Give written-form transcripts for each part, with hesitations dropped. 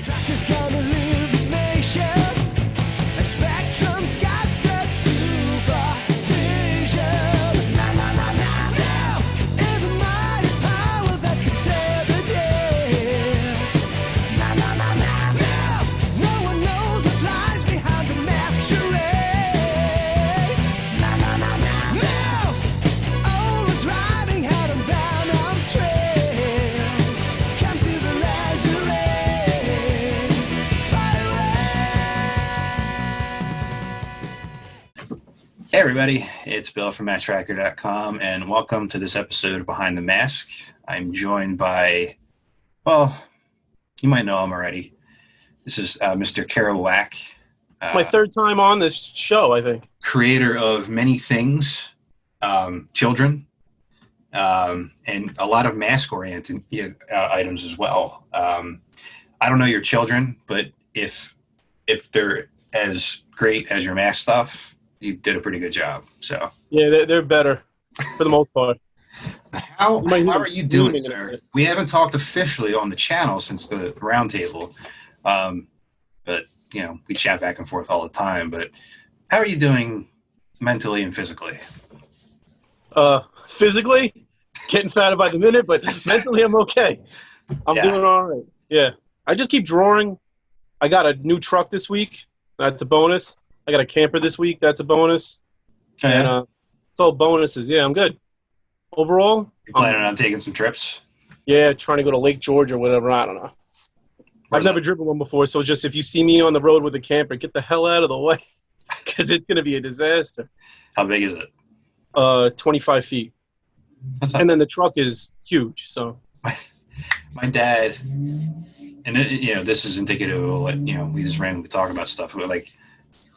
Trucker's gonna live the nation, and Spectrum's got such supervision. Mask is a mighty power that could save the day. Mask, no one knows what lies behind the mask charade. Mask, always riding out on Venom's trail. Comes to the laser rays, fire away. Hey everybody, it's Bill from Matt-Trakker.com, and welcome to this episode of Behind the Mask. I'm joined by, well, you might know him already. This is Mr. Kero Wack, My third time on this show, I think. creator of many things, children, and a lot of mask-oriented items as well. I don't know your children, but if they're as great as your mask stuff, you did a pretty good job. So, Yeah, they're better for the most part. how You might hear are them you doing, screaming in a sir? minute. We haven't talked officially on the channel since the roundtable, but you know we chat back and forth all the time. But how are you doing mentally and physically? Physically, getting fatter by the minute, but mentally I'm okay. I'm Yeah. doing all right. Yeah. I just keep drawing. I got a new truck this week. That's a bonus. I got a camper this week. That's a bonus. And it's all bonuses. Yeah, I'm good. Overall, You planning on taking some trips? yeah, trying to go to Lake George or whatever. I don't know. I've never driven one before, so just if you see me on the road with a camper, get the hell out of the way because it's going to be a disaster. How big is it? 25 feet. That's not And then the truck is huge, so. my dad, and this is indicative of what we just randomly talk about stuff. But like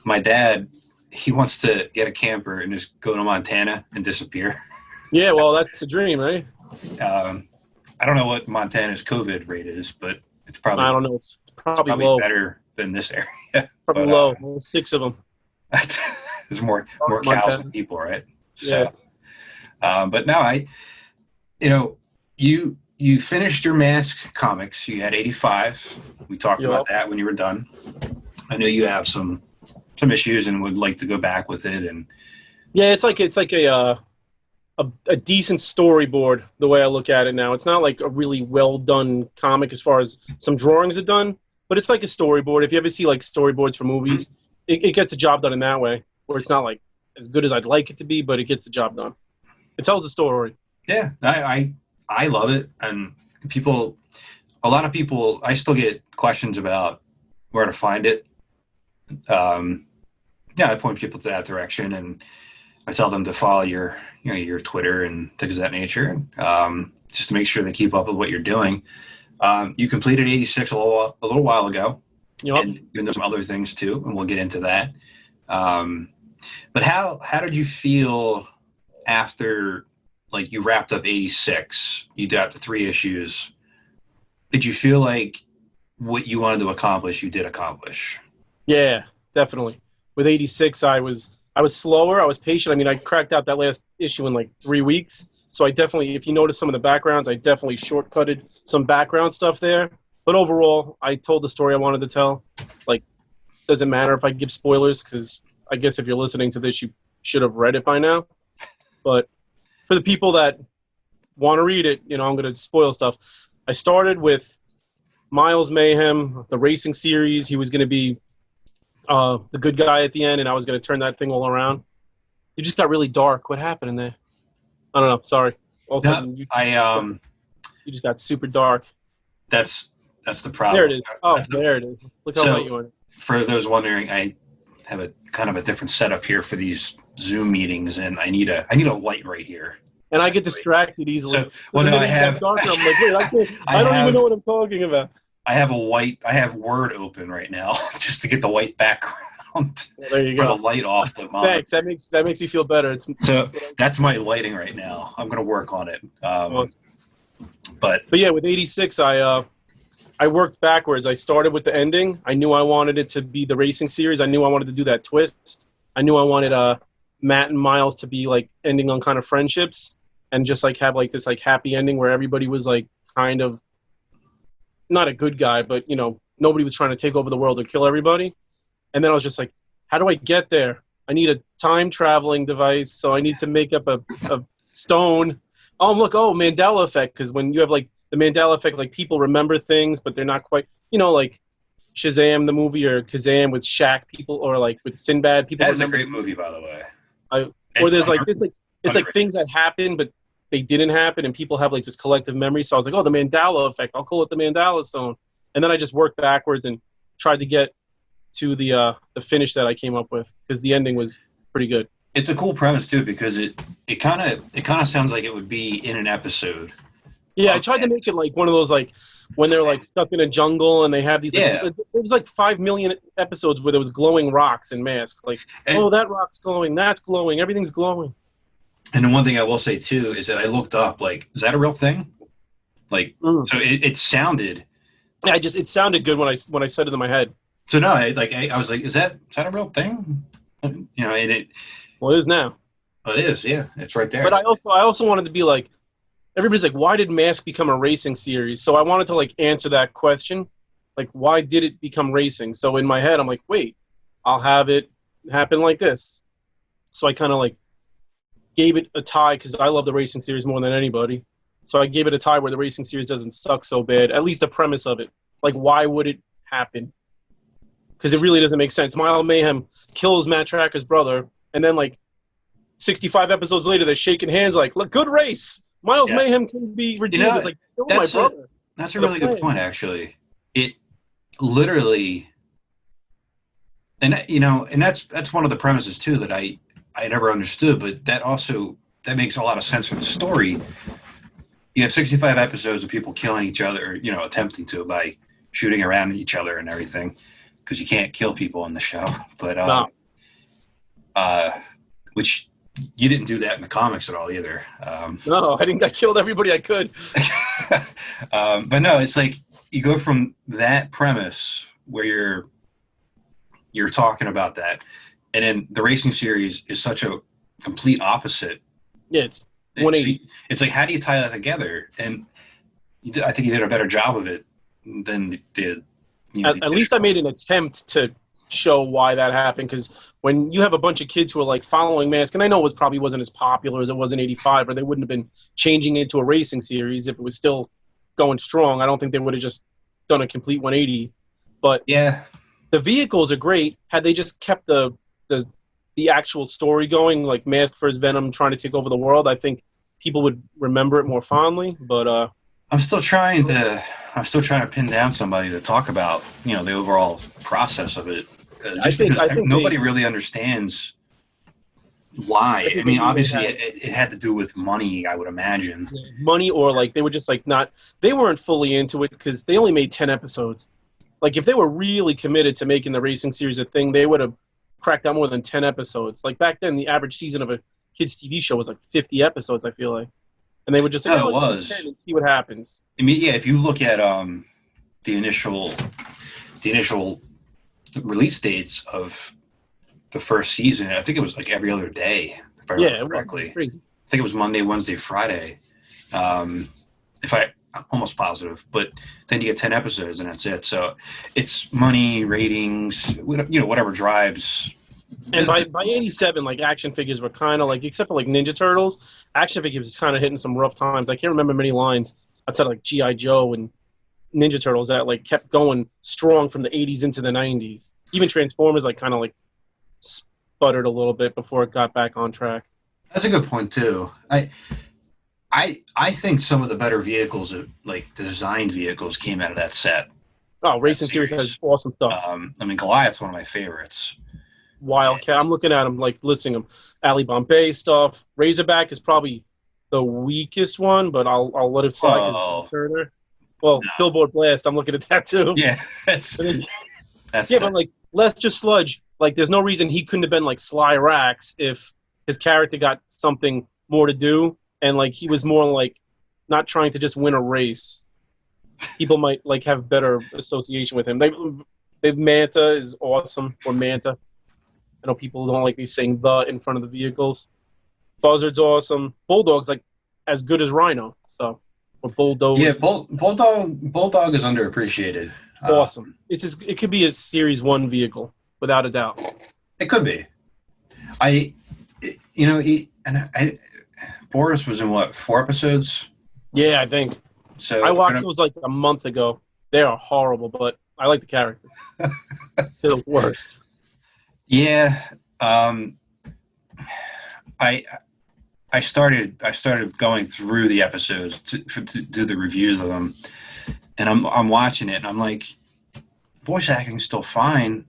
my dad, he wants to get a camper and just go to Montana and disappear. Yeah, well, that's a dream, right? I don't know what Montana's COVID rate is, but it's probably I don't know. It's probably probably low. better than this area. Probably but, low. There's 6 of them. There's more cows Montana. than people, right? So, but no, you finished your mask comics. You had 85. We talked about that when you were done. I know you have some issues and would like to go back with it. And Yeah, it's like a decent storyboard, the way I look at it now. It's not like a really well-done comic as far as some drawings are done, but it's like a storyboard. If you ever see like storyboards for movies, it gets the job done in that way, where it's not like as good as I'd like it to be, but it gets the job done. It tells the story. yeah, I love it. And a lot of people, I still get questions about where to find it. I point people to that direction, and I tell them to follow your Twitter and things of that nature, just to make sure they keep up with what you're doing. You completed 86 a little while ago, and there's some other things too, and we'll get into that. But how did you feel after, like, you wrapped up 86? You got the 3 issues. Did you feel like what you wanted to accomplish, you did accomplish? Yeah, definitely. With 86, I was slower. I was patient. I mean, I cracked out that last issue in like 3 weeks. So I definitely, if you notice some of the backgrounds, I definitely shortcutted some background stuff there. But overall, I told the story I wanted to tell. Like, doesn't matter if I give spoilers, because I guess if you're listening to this, you should have read it by now. But for the people that want to read it, I'm going to spoil stuff. I started with Miles Mayhem, the racing series. He was going to be the good guy at the end, and I was going to turn that thing all around. It just got really dark. What happened in there? I don't know. Sorry. All of a sudden, you just got super dark. That's the problem. There it is. Oh, there it is. Look how light you are. For those wondering, I have a kind of a different setup here for these Zoom meetings, and I need a light right here. And I get distracted easily. Well, no, I have. Darker. I'm like, wait, I don't even know what I'm talking about. I have Word open right now just to get the white background. Well, there you go. The light off the monitor. Thanks. That makes me feel better. So that's my lighting right now. I'm going to work on it. But yeah, with 86, I worked backwards. I started with the ending. I knew I wanted it to be the racing series. I knew I wanted to do that twist. I knew I wanted Matt and Miles to be like ending on kind of friendships and just like have like this like happy ending where everybody was like kind of not a good guy, but nobody was trying to take over the world or kill everybody. And then I was just like, how do I get there? I need a time traveling device, so I need to make up a stone. Oh, look, Mandela effect, because when you have like the Mandela effect, like people remember things, but they're not quite, like Shazam the movie or Kazam with Shaq people, or like with Sinbad people. That's a great movie, by the way. Or there's it's like things that happen, but they didn't happen, and people have like this collective memory. So I was like, the Mandela effect. I'll call it the Mandela stone. And then I just worked backwards and tried to get to the finish that I came up with, because the ending was pretty good. It's a cool premise too, because it kind of sounds like it would be in an episode. Yeah, I tried to make it like one of those, like when they're like stuck in a jungle and they have these. Yeah. Like, there was like 5 million episodes where there was glowing rocks and masks. Like, that rock's glowing, that's glowing, everything's glowing. And the one thing I will say too is that I looked up, like, is that a real thing? Like, so it sounded. Yeah, it sounded good when I said it in my head. So no, I was like, is that a real thing? And it. Well, it is now. Oh, it is, yeah. It's right there. But I also wanted to be like, everybody's like, why did Mask become a racing series? So I wanted to like answer that question, like, why did it become racing? So in my head, I'm like, wait, I'll have it happen like this. So I kind of like gave it a tie, because I love the racing series more than anybody. So I gave it a tie where the racing series doesn't suck so bad. At least the premise of it, like, why would it happen? Because it really doesn't make sense. Miles Mayhem kills Matt-Trakker's brother, and then like 65 episodes later, they're shaking hands like, look, good race. Miles Mayhem can be redeemed. It's like, my brother. That's a really good point, actually. It literally, and that's one of the premises too that I never understood, but that makes a lot of sense for the story. You have 65 episodes of people killing each other, or, attempting to, by shooting around at each other and everything, because you can't kill people in the show. But which you didn't do that in the comics at all either. No, I think I killed everybody I could. But no, it's like you go from that premise where you're talking about that, and then the racing series is such a complete opposite. Yeah, it's 180. It's like, how do you tie that together? And I think you did a better job of it than did. At least I made an attempt to show why that happened, because when you have a bunch of kids who are like following Mask, and I know it probably wasn't as popular as it was in '85, or they wouldn't have been changing it to a racing series if it was still going strong. I don't think they would have just done a complete 180. But yeah, the vehicles are great. Had they just kept the actual story going, like Mask vs. Venom trying to take over the world, I think people would remember it more fondly. But I'm still trying to pin down somebody to talk about, the overall process of it. I think nobody really understands why. I mean, obviously it had to do with money, I would imagine. Money, or like they were just like they weren't fully into it, because they only made 10 episodes. Like, if they were really committed to making the racing series a thing, they would have cracked out more than 10 episodes. Like, back then, the average season of a kids' TV show was like 50 episodes, I feel like. And they would just say, let's do 10 and see what happens. I mean, yeah, if you look at the initial release dates of the first season, I think it was like every other day, if I remember correctly. It was crazy. I think it was Monday, Wednesday, Friday. I'm almost positive, but then you get 10 episodes and that's it. So it's money, ratings, whatever drives. And by 87, like, action figures were kind of like, except for like Ninja Turtles, action figures was kind of hitting some rough times. I can't remember many lines outside of like G.I. Joe and Ninja Turtles that like kept going strong from the 80s into the 90s. Even Transformers like kind of like sputtered a little bit before it got back on track. That's a good point too. I think some of the better vehicles, like the designed vehicles, came out of that set. Oh, Racing Series has awesome stuff. I mean, Goliath's one of my favorites. Wildcat, I'm looking at them, like, listing them. Ali Bombay stuff. Razorback is probably the weakest one, but I'll let it slide because Turner. Well, no. Billboard Blast, I'm looking at that too. Yeah, that's but like, let's just Sludge. Like, there's no reason he couldn't have been like Sly Rax if his character got something more to do, and like he was more like not trying to just win a race. People might like have better association with him. They Manta is awesome, or Manta. I know people don't like me saying the in front of the vehicles. Buzzard's awesome. Bulldog's like as good as Rhino, so or Bulldog. Yeah, Bulldog is underappreciated. Awesome. It's just, it could be a Series 1 vehicle, without a doubt. It could be. Boris was in what, 4 episodes? Yeah, I think. So I watched those like a month ago. They are horrible, but I like the characters. They're the worst. Yeah. I started going through the episodes to do the reviews of them, and I'm watching it, and I'm like, voice acting's still fine.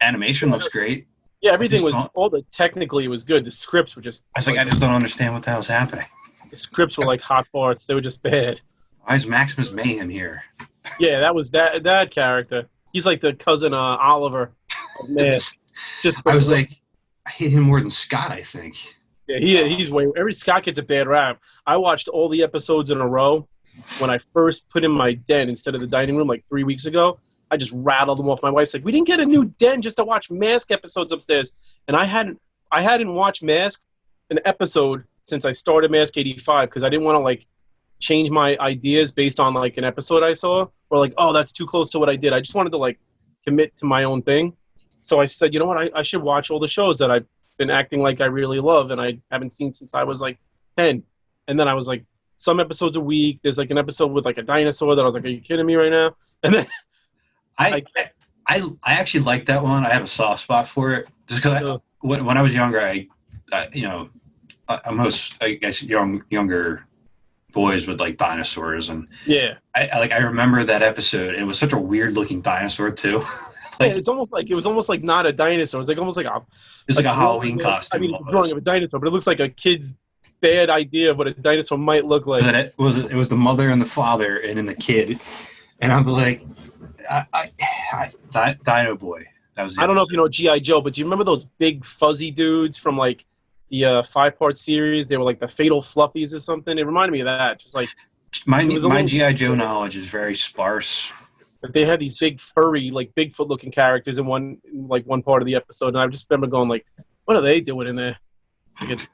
Animation looks great. Yeah, everything was technically it was good. The scripts were just. I was like, I just don't understand what the hell's happening. The scripts were like hot farts. They were just bad. Why is Maximus Mayhem here? Yeah, that was that character. He's like the cousin Oliver. Man, I was like, I hate him more than Scott, I think. Yeah, he's way. Every Scott gets a bad rap. I watched all the episodes in a row when I first put in my den instead of the dining room like 3 weeks ago. I just rattled them off. My wife's like, "We didn't get a new den just to watch Mask episodes upstairs," and I hadn't watched Mask an episode since I started Mask 85 because I didn't want to like change my ideas based on like an episode I saw or like, oh, that's too close to what I did. I just wanted to like commit to my own thing. So I said, you know what, I should watch all the shows that I've been acting like I really love and I haven't seen since I was like 10. And then I was like, some episodes a week. There's like an episode with like a dinosaur that I was like, are you kidding me right now? And then I actually like that one. I have a soft spot for it just because when I was younger, most I guess younger boys would like dinosaurs, and yeah, I remember that episode. It was such a weird looking dinosaur too. Like, it was almost like not a dinosaur. It's like almost like a Halloween costume. I mean, it's drawing of a dinosaur, but it looks like a kid's bad idea of what a dinosaur might look like. It was the mother and the father, and then the kid, and I'm like, Dino Boy. That was. I don't know if you know G.I. Joe, but do you remember those big fuzzy dudes from like the 5-part series? They were like the Fatal Fluffies or something. It reminded me of that. Just like my G.I. Joe knowledge is very sparse. But they had these big furry, like Bigfoot-looking characters in one part of the episode, and I just remember going like, "What are they doing in there?" Like it's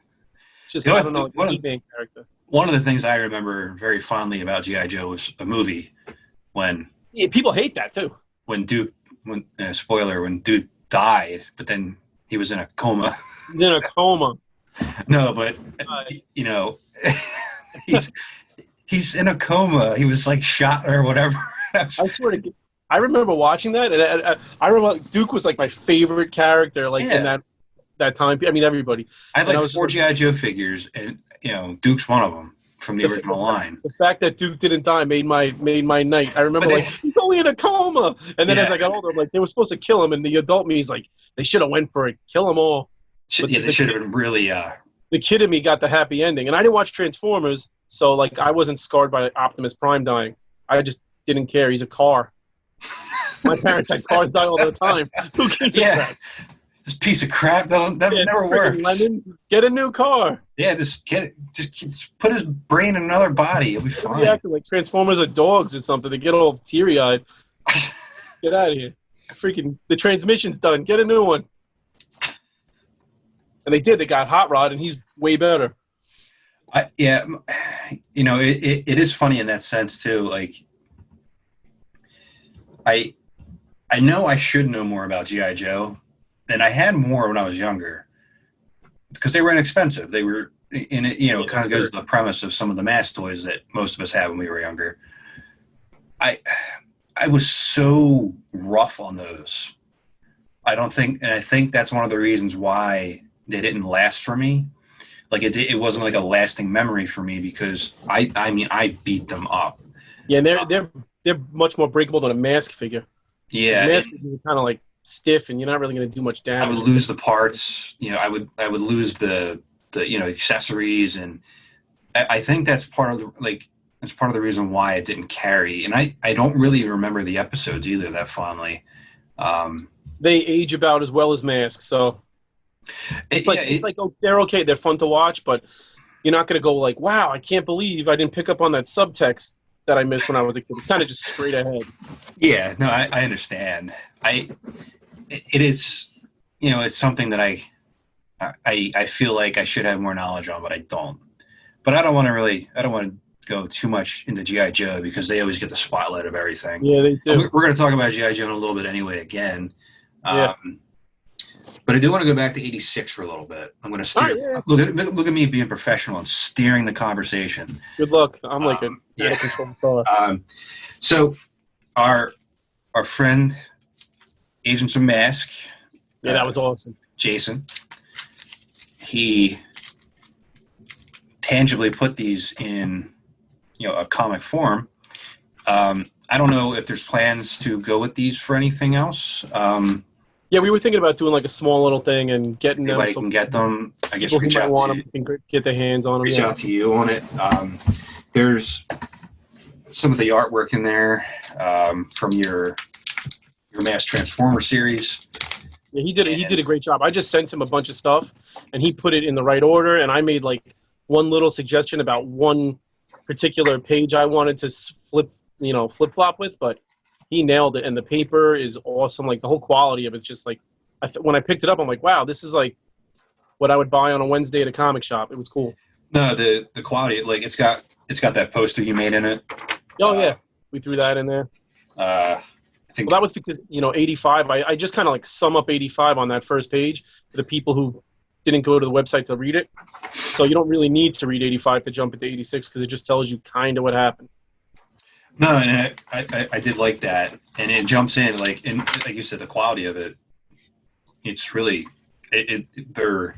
just I don't know, like a main character. One of the things I remember very fondly about G.I. Joe was a movie when people hate that too. When Duke died, but then he was in a coma. He's in a coma. No, but he's in a coma. He was like shot or whatever. I swear to God, I remember watching that, and I remember Duke was like my favorite character, like in that time. I mean, everybody. I had like 4 G.I. Joe figures, and Duke's one of them from the original line. The fact that Duke didn't die made my night. I remember he's only in a coma, and then as I got older, I'm like, they were supposed to kill him, and the adult me is like, they should have went for it, kill them all. They should have been really. The kid in me got the happy ending, and I didn't watch Transformers, so like I wasn't scarred by Optimus Prime dying. I just didn't care. He's a car. My parents had cars die all the time. Who gives a crap? This piece of crap that never works. Lemon, get a new car. Yeah, just put his brain in another body. It'll be fine. They acting like Transformers are dogs or something. They get all teary-eyed. Get out of here. Freaking, the transmission's done. Get a new one. And they did. They got Hot Rod, and he's way better. It is funny in that sense too. Like, I know I should know more about G.I. Joe, and I had more when I was younger because they were inexpensive. They were in it. It kind of goes to the premise of some of the mass toys that most of us had when we were younger. I was so rough on those. I think that's one of the reasons why they didn't last for me. Like it wasn't like a lasting memory for me because I beat them up. Yeah, and they're much more breakable than a Mask figure. Yeah, Mask figures are kind of like stiff, and you're not really going to do much damage. I would lose the parts. I would lose the accessories, and I think that's part of the reason why it didn't carry. And I don't really remember the episodes either that fondly. They age about as well as Mask, so it's like they're okay. They're fun to watch, but you're not going to go like, wow, I can't believe I didn't pick up on that subtext that I missed when I was a kid. It's kind of just straight ahead. Yeah, no, I understand. It is, it's something that I feel like I should have more knowledge on, but I don't. But I don't want to go too much into G.I. Joe because they always get the spotlight of everything. Yeah, they do. We're going to talk about G.I. Joe in a little bit anyway again. Yeah. But I do want to go back to 86 for a little bit. I'm going to steer. Right, yeah. Look at me being professional and steering the conversation. Good luck. I'm like an yeah. out of control thought. So our friend Agents of Mask. Yeah, that was awesome. Jason. He tangibly put these in, a comic form. I don't know if there's plans to go with these for anything else. Yeah, we were thinking about doing like a small little thing and getting them. Anybody can get them. I guess people who reach might out want to them can get their hands on them. reach out to you on it. There's some of the artwork in there from your Mass Transformer series. Yeah, he did a great job. I just sent him a bunch of stuff, and he put it in the right order. And I made like one little suggestion about one particular page I wanted to flip flop with, but he nailed it. And the paper is awesome. Like the whole quality of it's just like, when I picked it up, I'm like, wow, this is like what I would buy on a Wednesday at a comic shop. It was cool. No, the quality, like it's got that poster you made in it. Oh yeah, we threw that in there. I think that was because 85. I just kind of like sum up 85 on that first page for the people who didn't go to the website to read it. So you don't really need to read 85 to jump into 86 because it just tells you kind of what happened. No, and I did like that, and it jumps in like you said, the quality of it. It's really they're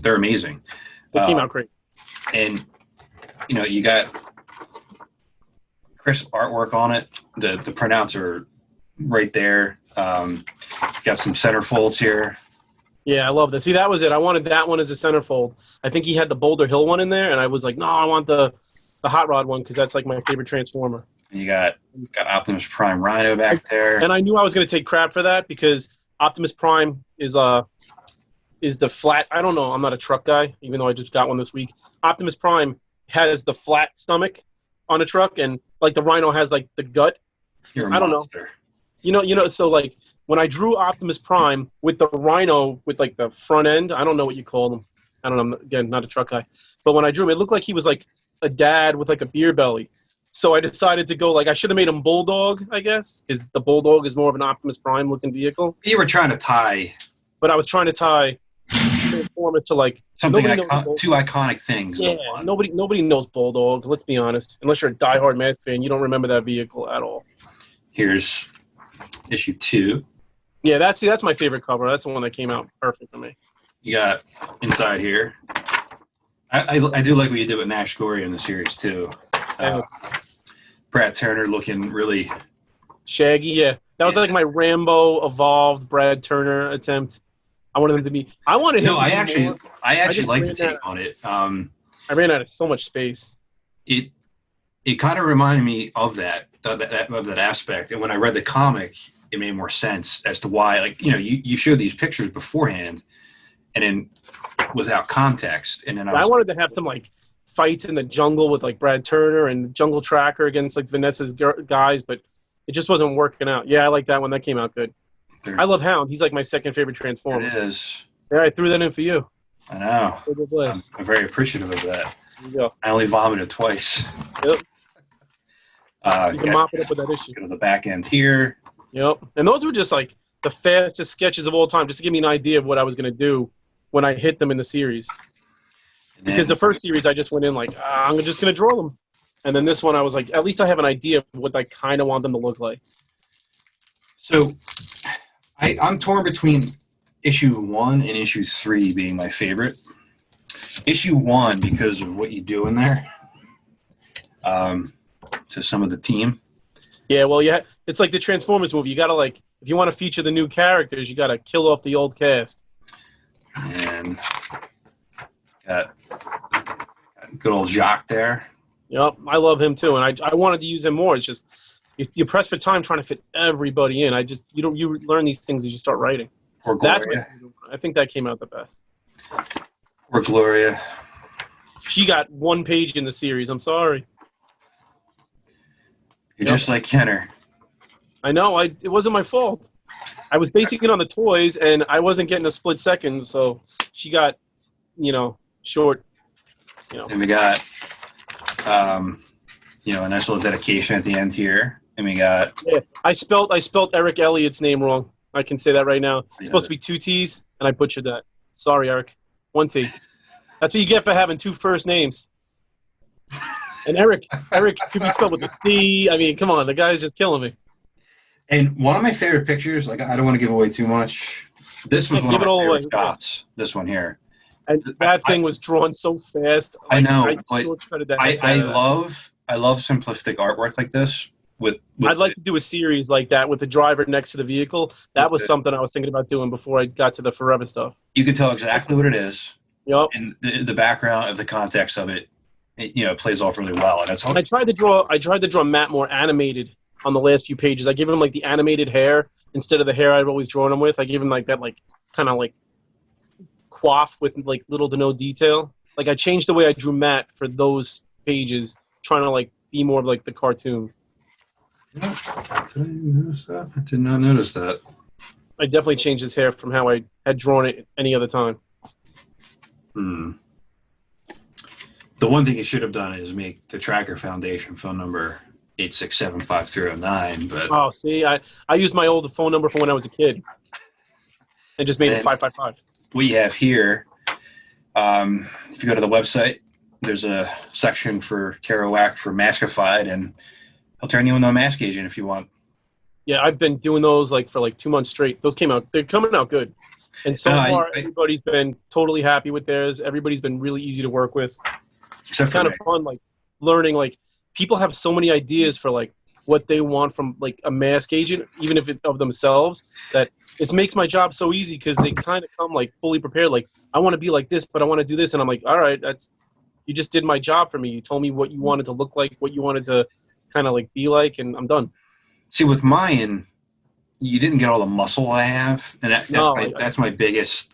amazing. It came out great, and you got crisp artwork on it. The printouts are right there. Got some centerfolds here. Yeah, I love that. See, that was it. I wanted that one as a centerfold. I think he had the Boulder Hill one in there, and I was like, no, I want the Hot Rod one because that's like my favorite Transformer. And you got Optimus Prime Rhino back there. And I knew I was going to take crap for that because Optimus Prime is the flat. I don't know. I'm not a truck guy, even though I just got one this week. Optimus Prime has the flat stomach on a truck, and like the Rhino has like the gut. You're a I don't monster. know. So like when I drew Optimus Prime with the Rhino with like the front end, I don't know what you call them. I don't know. Again, not a truck guy. But when I drew him, it looked like he was like a dad with like a beer belly. So I decided to go like I should have made him Bulldog, I guess, because the Bulldog is more of an Optimus Prime looking vehicle. You were trying to tie, but I was trying to tie Transformers to like something two iconic things. Yeah, nobody knows Bulldog. Let's be honest. Unless you're a diehard Mad fan, you don't remember that vehicle at all. Here's issue 2. Yeah, that's my favorite cover. That's the one that came out perfect for me. You got inside here. I do like what you did with Nash Gory in the series too. Brad Turner looking really shaggy. Yeah, that was like my Rambo evolved Brad Turner attempt. I wanted him to be. I wanted him. No, I actually like the take on it. I ran out of so much space. It kind of reminded me of that aspect, and when I read the comic, it made more sense as to why. Like you showed these pictures beforehand, and then without context, and then I wanted to have some like fights in the jungle with like Brad Turner and Jungle Tracker against like Vanessa's guys, but it just wasn't working out. Yeah, I like that one. That came out good. I love Hound. He's like my second favorite Transformer. It is. Yeah, I threw that in for you. I know. I'm very appreciative of that. There you go. I only vomited twice. Yep. You can mop it up with that issue. Go to the back end here. Yep. And those were just like the fastest sketches of all time, just to give me an idea of what I was going to do when I hit them in the series. Because the first series, I just went in like, I'm just going to draw them. And then this one, I was like, at least I have an idea of what I kind of want them to look like. So I'm torn between issue 1 and issue 3 being my favorite. Issue 1 because of what you do in there to some of the team. Yeah, well, yeah, it's like the Transformers movie. You got to like, if you want to feature the new characters, you got to kill off the old cast. And got good old Jacques there. Yep, I love him too, and I wanted to use him more. It's just you press for time trying to fit everybody in. You learn these things as you start writing. Or Gloria. I think that came out the best. Or Gloria. She got 1 page in the series. I'm sorry. You're just like Kenner. I know. It wasn't my fault. I was basing it on the toys, and I wasn't getting a split second, so she got, short. And we got A nice little dedication at the end here. And we got... Yeah, I spelled Eric Elliott's name wrong. I can say that right now. It's supposed to be 2 T's, and I butchered that. Sorry, Eric. 1 T. That's what you get for having 2 first names. And Eric could be spelled with a C. I mean, come on, the guy's just killing me. And one of my favorite pictures, like, I don't want to give away too much. This was one of my favorite shots. This one here. And that thing was drawn so fast. I know. I love simplistic artwork like this. I'd like to do a series like that with the driver next to the vehicle. That was something I was thinking about doing before I got to the Forever stuff. You can tell exactly what it is. Yep. And the background of the context of it, it plays off really well. And I tried to draw Matt more animated on the last few pages. I gave him like the animated hair instead of the hair I'd always drawn him with. I gave him like that, like kind of like coif with like little to no detail. Like I changed the way I drew Matt for those pages, trying to like be more of like the cartoon. Did I notice that? I did not notice that. I definitely changed his hair from how I had drawn it any other time. The one thing you should have done is make the Tracker Foundation phone number 8675309. But oh, see, I used my old phone number from when I was a kid, and just made it 555. What you have here, if you go to the website, there's a section for Kero Wack for Maskified, and I'll turn you into a mask agent if you want. Yeah, I've been doing those like for like 2 months straight. Those came out; they're coming out good. And so far, everybody's been totally happy with theirs. Everybody's been really easy to work with. Except it's kind of fun, like learning. Like people have so many ideas for like what they want from like a mask agent, even if of themselves. That it makes my job so easy because they kind of come like fully prepared. Like I want to be like this, but I want to do this, and I'm like, all right, you just did my job for me. You told me what you wanted to look like, what you wanted to kind of like be like, and I'm done. See, with mine, you didn't get all the muscle I have, and that's my biggest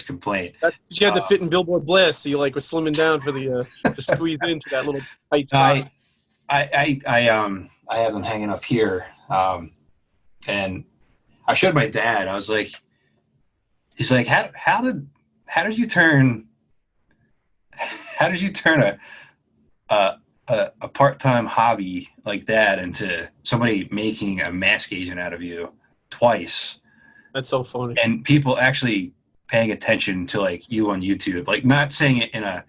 complaint. You had to fit in Billboard Blast, so you like were slimming down for the to squeeze into that little tight top. I have them hanging up here, and I showed my dad. I was like, he's like, how did you turn a part-time hobby like that into somebody making a mask agent out of you twice? That's so funny. And people actually paying attention to like you on YouTube, like not saying it in a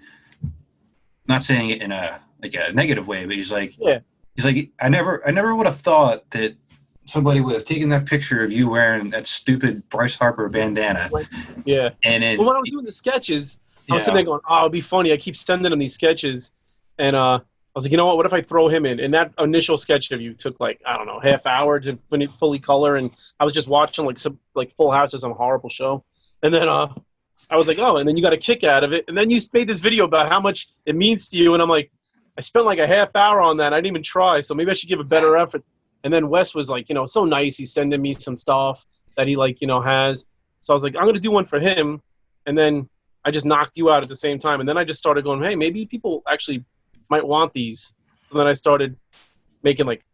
like a negative way, but he's like, I never would have thought that somebody would have taken that picture of you wearing that stupid Bryce Harper bandana. Yeah. And then, when I was doing the sketches, I was sitting there going, "Oh, it'd be funny." I keep sending him these sketches, and I was like, you know what if I throw him in? And that initial sketch of you took like, I don't know, half hour to fully color. And I was just watching like some like Full House is a horrible show. And then I was like, oh, and then you got a kick out of it. And then you made this video about how much it means to you. And I'm like, I spent like a half hour on that. I didn't even try. So maybe I should give a better effort. And then Wes was like, so nice. He's sending me some stuff that he like, has. So I was like, I'm going to do one for him. And then I just knocked you out at the same time. And then I just started going, hey, maybe people actually might want these. So then I started making like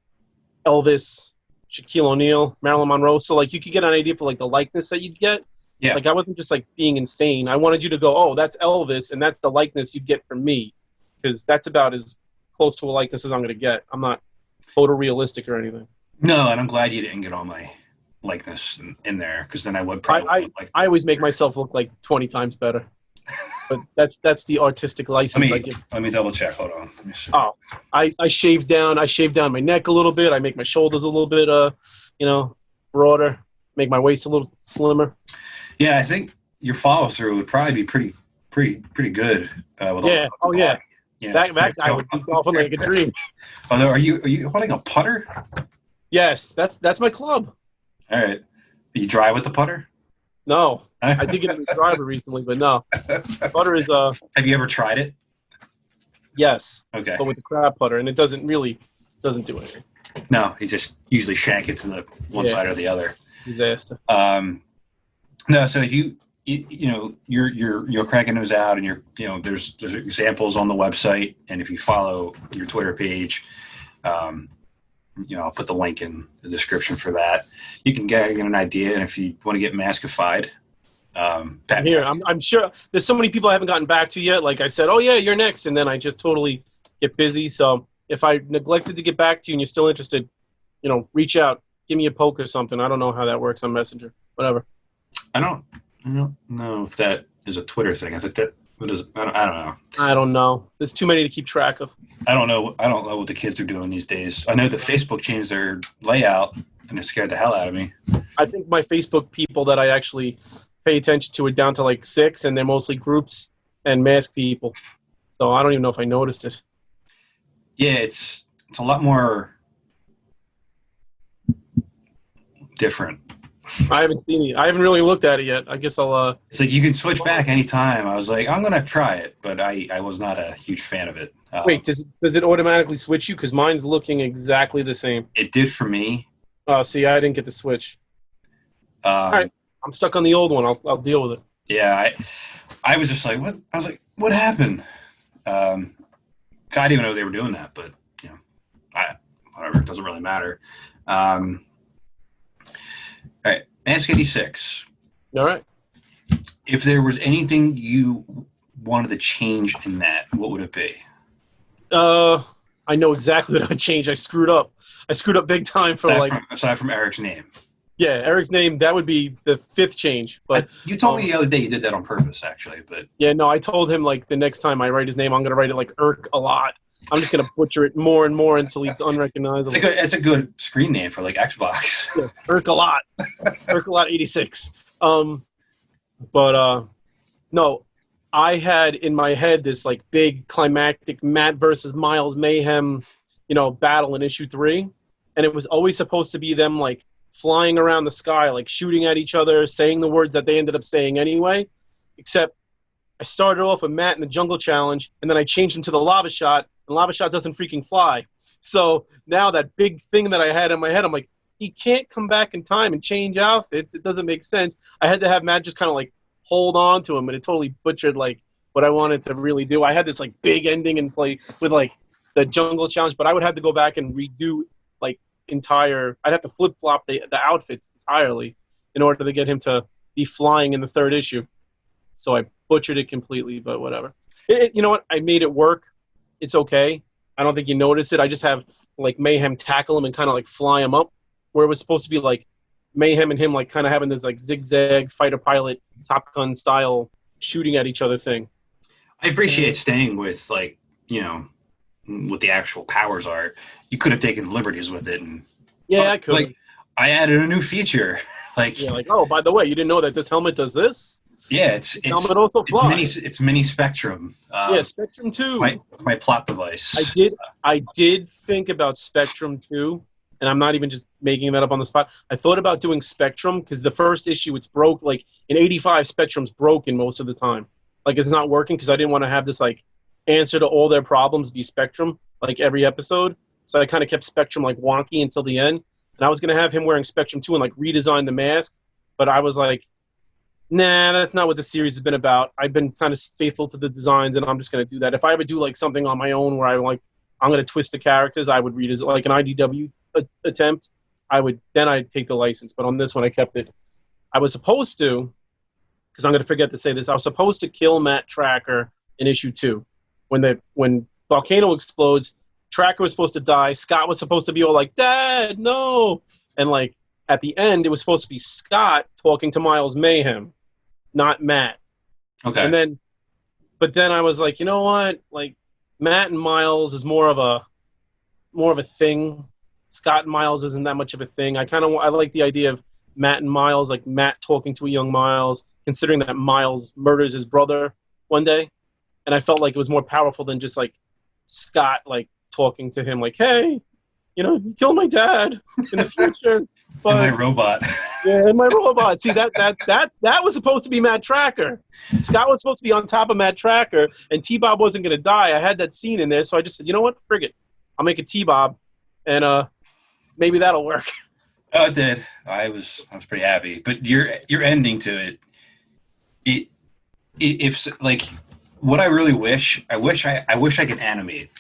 Elvis, Shaquille O'Neal, Marilyn Monroe. So like you could get an idea for like the likeness that you'd get. Yeah. Like I wasn't just like being insane. I wanted you to go, oh, that's Elvis, and that's the likeness you'd get from me, because that's about as close to a likeness as I'm going to get. I'm not photorealistic or anything. No, and I'm glad you didn't get all my likeness in there, because then I would probably. I always make myself look like 20 times better. But that's the artistic license I give. Let me double check. Hold on. Let me see. Oh, I shave down my neck a little bit. I make my shoulders a little bit, broader. Make my waist a little slimmer. Yeah, I think your follow through would probably be pretty good. That guy would be golfing like a dream. Although, are you holding a putter? Yes, that's my club. All right. You drive with the putter? No, I did get a new driver recently, but no. Putter is Have you ever tried it? Yes. Okay. But with the crab putter, and it doesn't do anything. No, you just usually shank it to the one side or the other. Disaster. No, so if you're cracking those out, and there's examples on the website, and if you follow your Twitter page, I'll put the link in the description for that. You can get an idea, and if you want to get maskified, I'm sure there's so many people I haven't gotten back to yet. Like I said, oh yeah, you're next, and then I just totally get busy. So if I neglected to get back to you and you're still interested, reach out, give me a poke or something. I don't know how that works on Messenger, whatever. I don't know if that is a Twitter thing. I think that what is I don't know. I don't know. There's too many to keep track of. I don't know what the kids are doing these days. I know that Facebook changed their layout and it scared the hell out of me. I think my Facebook people that I actually pay attention to are down to like 6, and they're mostly groups and mask people. So I don't even know if I noticed it. Yeah, it's a lot more different. I haven't seen it. I haven't really looked at it yet. I guess I'll. It's like you can switch back anytime. I was like, I'm gonna try it, but I was not a huge fan of it. Wait, does it automatically switch you? Because mine's looking exactly the same. It did for me. Oh, see, I didn't get the switch. All right, I'm stuck on the old one. I'll deal with it. Yeah, I was just like, what? I was like, what happened? I didn't even know they were doing that, but whatever. It doesn't really matter. All right, Ask 86. All right. If there was anything you wanted to change in that, what would it be? I know exactly what I would change. I screwed up. I screwed up big time for aside from Eric's name. Yeah, Eric's name. That would be the 5th change. But you told me the other day you did that on purpose, actually. But yeah, no, I told him like the next time I write his name, I'm gonna write it like Irk a lot. I'm just gonna butcher it more and more until he's unrecognizable. It's a good screen name for like Xbox. Yeah, Irk a lot. Irk a lot 86. No, I had in my head this like big climactic Matt versus Miles mayhem, battle in issue 3, and it was always supposed to be them like flying around the sky, like shooting at each other, saying the words that they ended up saying anyway. Except I started off with Matt in the Jungle Challenge, and then I changed him to the Lava Shot, and Lava Shot doesn't freaking fly. So now that big thing that I had in my head, I'm like, he can't come back in time and change outfits. It doesn't make sense. I had to have Matt just kind of like hold on to him, and it totally butchered like what I wanted to really do. I had this like big ending in play with like the Jungle Challenge, but I would have to go back and redo like I'd have to flip-flop the outfits entirely in order to get him to be flying in the 3rd issue. So I butchered it completely, but whatever. You know what? I made it work. It's okay. I don't think you noticed it. I just have like Mayhem tackle him and kind of like fly him up, where it was supposed to be like Mayhem and him like kind of having this like zigzag fighter pilot Top Gun style shooting at each other thing. I appreciate staying with like, what the actual powers are. You could have taken liberties with it, and I could. Like, I added a new feature. Oh, by the way, you didn't know that this helmet does this? Yeah, it's helmet also flies. It's mini Spectrum. Spectrum 2. My plot device. I did think about Spectrum 2, and I'm not even just making that up on the spot. I thought about doing Spectrum because the first issue it's broke. Like in '85, Spectrum's broken most of the time. Like it's not working because I didn't want to have this like answer to all their problems be Spectrum like every episode. So I kind of kept Spectrum like wonky until the end. And I was going to have him wearing Spectrum 2 and like redesign the mask. But I was like, nah, that's not what the series has been about. I've been kind of faithful to the designs, and I'm just going to do that. If I ever do like something on my own where I'm going to twist the characters, I would read it like an IDW attempt. I'd take the license. But on this one, I kept it. I was supposed to, because I'm going to forget to say this, I was supposed to kill Matt-Trakker in issue 2. When Volcano explodes, Tracker was supposed to die. Scott was supposed to be all like, Dad, no. And like at the end, it was supposed to be Scott talking to Miles Mayhem, not Matt. Okay. But then I was like, you know what? Like Matt and Miles is more of a thing. Scott and Miles isn't that much of a thing. I like the idea of Matt and Miles, like Matt talking to a young Miles, considering that Miles murders his brother one day. And I felt like it was more powerful than just like Scott like talking to him like, hey, you killed my dad in the future. But, and my robot. Yeah, and my robot. See, that was supposed to be Matt-Trakker. Scott was supposed to be on top of Matt-Trakker, and T-Bob wasn't going to die. I had that scene in there, so I just said, you know what? Frig it. I'll make a T-Bob, and maybe that'll work. Oh, it did. I was pretty happy. But your ending to it, if like what I really wish I could animate.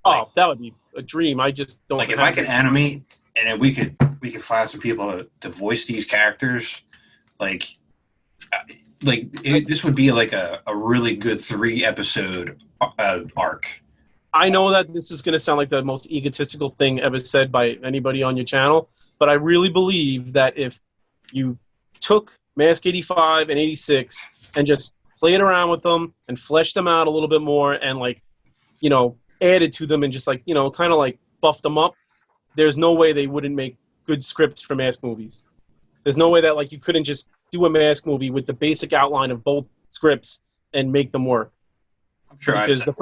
Oh, that would be a dream. I just don't. Like if I could animate, and then we could find some people to voice these characters, this would be like a really good 3-episode arc. I know that this is going to sound like the most egotistical thing ever said by anybody on your channel, but I really believe that if you took Mask 85 and 86 and just played around with them and fleshed them out a little bit more and, like, you know, added to them and just, like, you know, kind of like buffed them up, there's no way they wouldn't make good scripts for Mask movies. There's no way that, like, you couldn't just do a Mask movie with the basic outline of both scripts and make them work. I'm sure Because the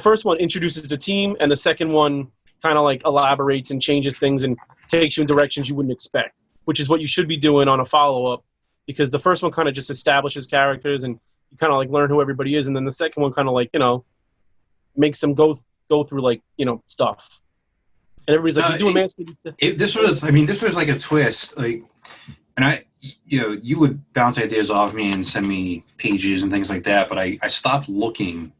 first one introduces the team, and the second one kind of like elaborates and changes things and takes you in directions you wouldn't expect, which is what you should be doing on a follow-up, because the first one kind of just establishes characters and you kind of like learn who everybody is, and then the second one kind of like, you know, makes them go through, like, you know, stuff. And everybody's like, "You're doing Mask." This was like a twist, like, and you would bounce ideas off me and send me pages and things like that, but I stopped looking.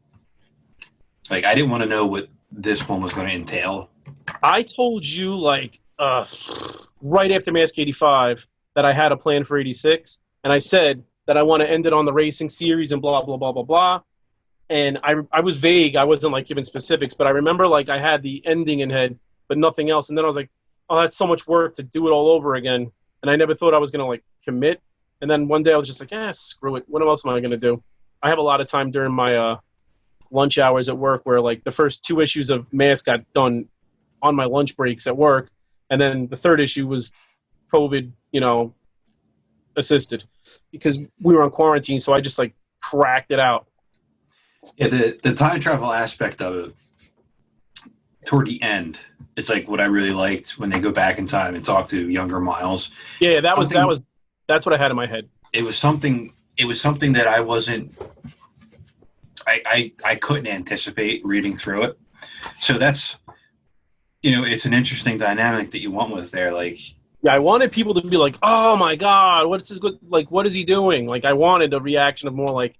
Like, I didn't want to know what this one was going to entail. I told you, like, right after Mask 85 that I had a plan for 86, and I said that I want to end it on the racing series and blah, blah, blah, blah, blah. And I was vague. I wasn't, like, giving specifics, but I remember, like, I had the ending in head, but nothing else. And then I was like, oh, that's so much work to do it all over again. And I never thought I was going to, like, commit. And then one day I was just like, screw it. What else am I going to do? I have a lot of time during my lunch hours at work where, like, the first 2 issues of Mask got done on my lunch breaks at work, and then the third issue was COVID, you know, assisted, because we were on quarantine, so I just, like, cracked it out. Yeah, the time travel aspect of it toward the end, it's like what I really liked when they go back in time and talk to younger Miles. Yeah, that's what I had in my head. It was something that I wasn't. I couldn't anticipate reading through it. So that's, you know, it's an interesting dynamic that you want with there. Like, yeah, I wanted people to be like, oh my God, what's this good? Like, what is he doing? Like, I wanted a reaction of more like,